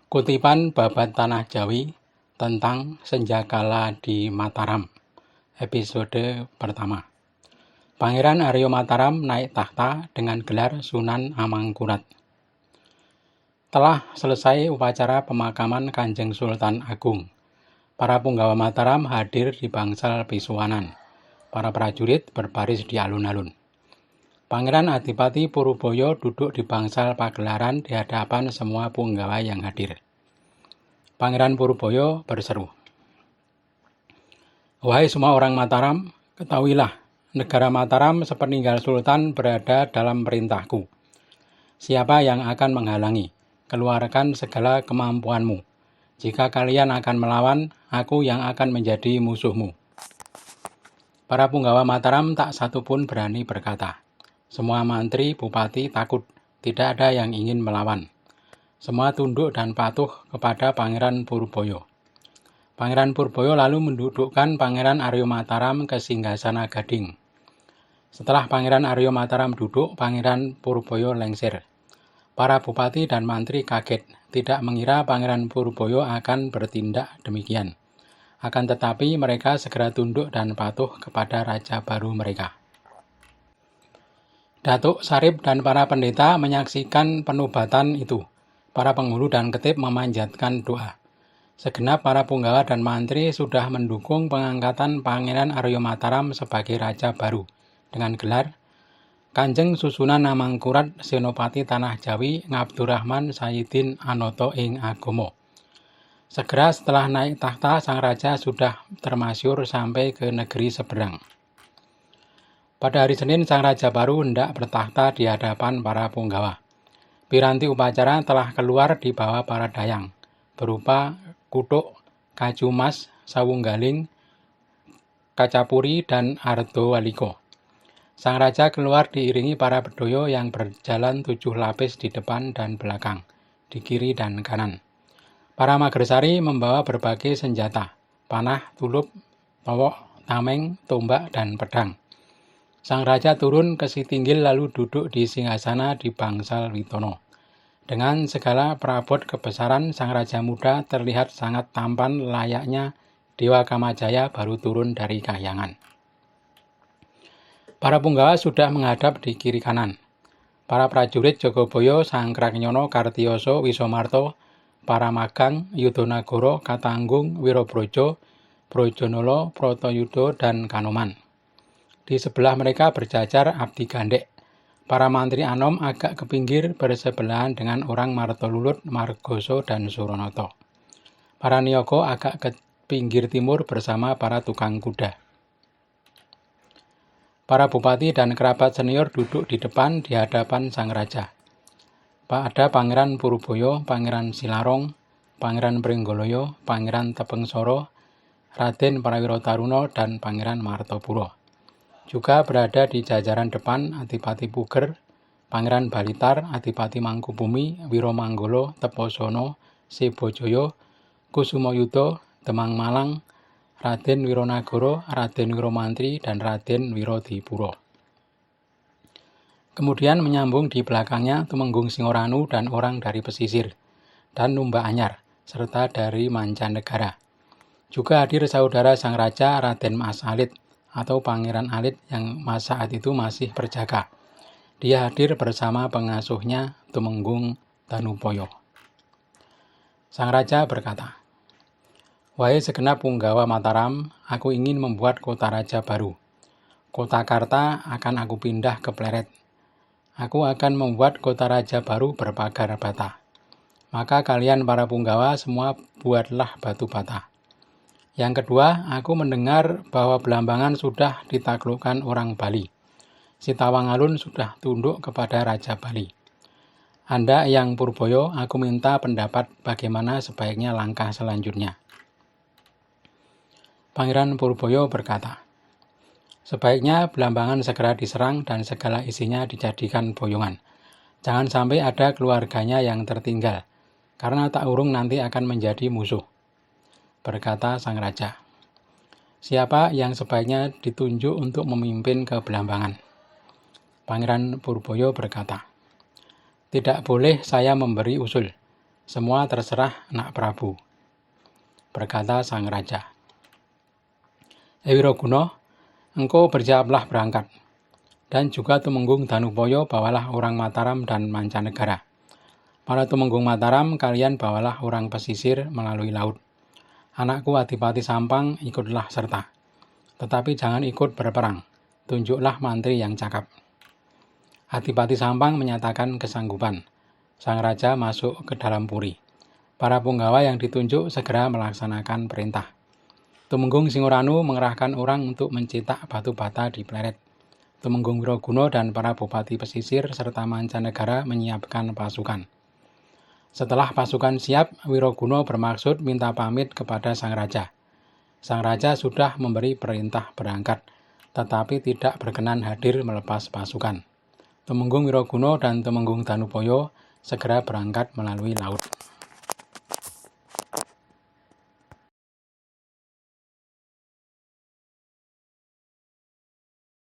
Kutipan Babat Tanah Jawi tentang Senjakala di Mataram, episode pertama. Pangeran Aryo Mataram naik tahta dengan gelar Sunan Amangkurat. Telah selesai upacara pemakaman Kanjeng Sultan Agung. Para punggawa Mataram hadir di bangsal Pisuwanan. Para prajurit berbaris di alun-alun. Pangeran Adipati Puruboyo duduk di bangsal pagelaran di hadapan semua punggawa yang hadir. Pangeran Puruboyo berseru, "Wahai semua orang Mataram, ketahuilah, negara Mataram sepeninggal Sultan berada dalam perintahku. Siapa yang akan menghalangi? Keluarkan segala kemampuanmu. Jika kalian akan melawan, aku yang akan menjadi musuhmu." Para punggawa Mataram tak satu pun berani berkata. Semua mantri, bupati takut, tidak ada yang ingin melawan. Semua tunduk dan patuh kepada Pangeran Puruboyo. Pangeran Puruboyo lalu mendudukkan Pangeran Aryo Mataram ke singgasana Gading. Setelah Pangeran Aryo Mataram duduk, Pangeran Puruboyo lengser. Para bupati dan mantri kaget, tidak mengira Pangeran Puruboyo akan bertindak demikian. Akan tetapi mereka segera tunduk dan patuh kepada raja baru mereka. Datuk Sarip dan para pendeta menyaksikan penobatan itu. Para penghulu dan ketip memanjatkan doa. Segenap para punggawa dan mantri sudah mendukung pengangkatan Pangeran Aryo Mataram sebagai raja baru dengan gelar Kanjeng Susunan Amangkurat Senopati Tanah Jawi Ngabdurrahman Sayyidin Anoto ing Agomo. Segera setelah naik tahta, sang raja sudah termasyur sampai ke negeri seberang. Pada hari Senin, sang raja baru hendak bertahta di hadapan para punggawa. Piranti upacara telah keluar di bawah para dayang, berupa kutuk, kacu mas, sawunggaling, kacapuri, dan ardo waliko. Sang raja keluar diiringi para bedoyo yang berjalan 7 lapis di depan dan belakang, di kiri dan kanan. Para magersari membawa berbagai senjata, panah, tulup, towok, tameng, tombak, dan pedang. Sang raja turun ke Sitinggil lalu duduk di singgasana di bangsal Witono. Dengan segala perabot kebesaran, sang raja muda terlihat sangat tampan layaknya Dewa Kamajaya baru turun dari kahyangan. Para punggawa sudah menghadap di kiri kanan. Para prajurit Jogoboyo, Sangkraknyono, Kartioso, Wisomarto, para magang, Yudonagoro, Katanggung, Wirobrojo, Brojonolo, Protoyudo, dan Kanoman. Di sebelah mereka berjajar Abdi Gandek. Para mantri Anom agak ke pinggir bersebelahan dengan orang Martolulut, Margoso, dan Suronoto. Para Niyogo agak ke pinggir timur bersama para tukang kuda. Para bupati dan kerabat senior duduk di depan di hadapan sang raja. Ada Pangeran Puruboyo, Pangeran Silarong, Pangeran Pringgoloyo, Pangeran Tepengsoro, Raden Prawiro Taruno, dan Pangeran Martopuro. Juga berada di jajaran depan Adipati Puger, Pangeran Balitar, Adipati Mangkubumi, Wiromanggolo, Teposono, Sebojoyo, Kusumoyudo, Demang Malang, Raden Wironagoro, Raden Wiromantri, dan Raden Wirodipuro. Kemudian menyambung di belakangnya Tumenggung Singoranu dan orang dari pesisir, dan Numba Anyar, serta dari mancanegara. Juga hadir saudara sang raja Raden Mas Alit, atau Pangeran Alit yang saat itu masih berjaga. Dia hadir bersama pengasuhnya Tumenggung Danupoyo. Sang raja berkata, "Wahai segenap punggawa Mataram, aku ingin membuat kota raja baru. Kota Karta akan aku pindah ke Pleret. Aku akan membuat kota raja baru berpagar bata. Maka kalian para punggawa semua buatlah batu bata. Yang kedua, aku mendengar bahwa Belambangan sudah ditaklukkan orang Bali. Sitawangalun sudah tunduk kepada Raja Bali. Anda yang Purboyo, aku minta pendapat bagaimana sebaiknya langkah selanjutnya." Pangeran Purboyo berkata, "Sebaiknya Belambangan segera diserang dan segala isinya dijadikan boyongan. Jangan sampai ada keluarganya yang tertinggal, karena tak urung nanti akan menjadi musuh." Berkata sang raja, "Siapa yang sebaiknya ditunjuk untuk memimpin ke Belambangan?" Pangeran Purboyo berkata, "Tidak boleh saya memberi usul. Semua terserah Nak Prabu, berkata sang raja. Wiroguna, engkau bersiaplah berangkat. Dan juga Tumenggung Danupaya bawalah orang Mataram dan mancanegara. Para Tumenggung Mataram, kalian bawalah orang pesisir melalui laut. Anakku Adipati Sampang ikutlah serta. Tetapi jangan ikut berperang. Tunjuklah mantri yang cakap. Adipati Sampang menyatakan kesanggupan. Sang raja masuk ke dalam puri. Para punggawa yang ditunjuk segera melaksanakan perintah. Tumenggung Singoranu mengerahkan orang untuk mencetak batu bata di pleret. Tumenggung Wiroguna dan para bupati pesisir serta mancanegara menyiapkan pasukan. Setelah pasukan siap, Wiroguna bermaksud minta pamit kepada sang raja. Sang raja sudah memberi perintah berangkat, tetapi tidak berkenan hadir melepas pasukan. Tumenggung Wiroguna dan Tumenggung Danupaya segera berangkat melalui laut.